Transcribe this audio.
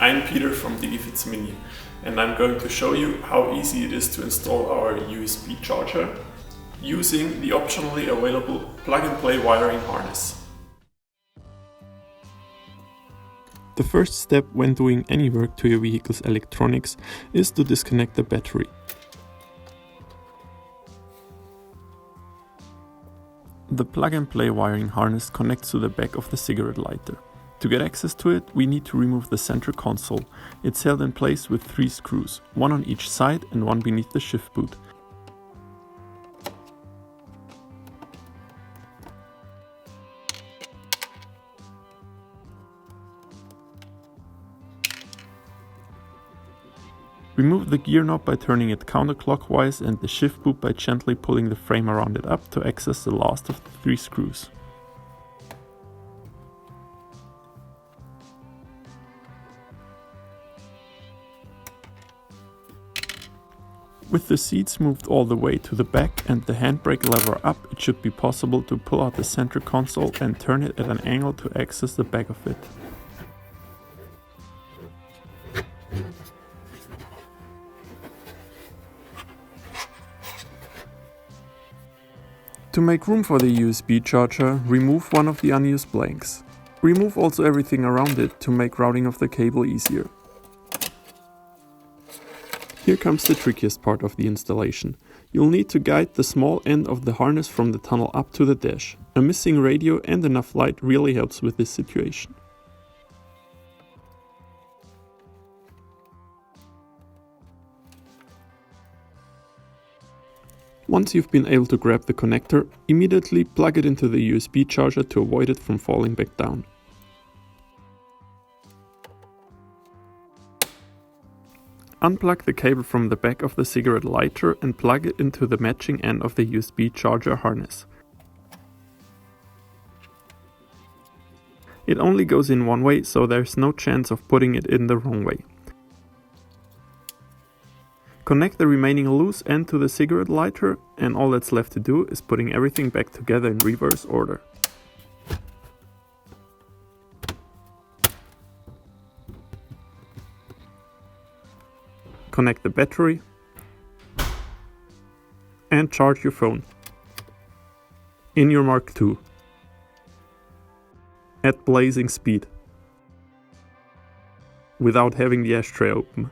I'm Peter from DIGIFIZmini, and I'm going to show you how easy it is to install our USB charger using the optionally available plug-and-play wiring harness. The first step when doing any work to your vehicle's electronics is to disconnect the battery. The plug-and-play wiring harness connects to the back of the cigarette lighter. To get access to it, we need to remove the center console. It's held in place with 3 screws, one on each side and one beneath the shift boot. Remove the gear knob by turning it counterclockwise and the shift boot by gently pulling the frame around it up to access the last of the 3 screws. With the seats moved all the way to the back and the handbrake lever up, it should be possible to pull out the center console and turn it at an angle to access the back of it. To make room for the USB charger, remove one of the unused blanks. Remove also everything around it to make routing of the cable easier. Here comes the trickiest part of the installation. You'll need to guide the small end of the harness from the tunnel up to the dash. A missing radio and enough light really helps with this situation. Once you've been able to grab the connector, immediately plug it into the USB charger to avoid it from falling back down. Unplug the cable from the back of the cigarette lighter and plug it into the matching end of the USB charger harness. It only goes in one way, so there's no chance of putting it in the wrong way. Connect the remaining loose end to the cigarette lighter, and all that's left to do is putting everything back together in reverse order. Connect the battery and charge your phone in your Mk2 at blazing speed without having the ashtray open.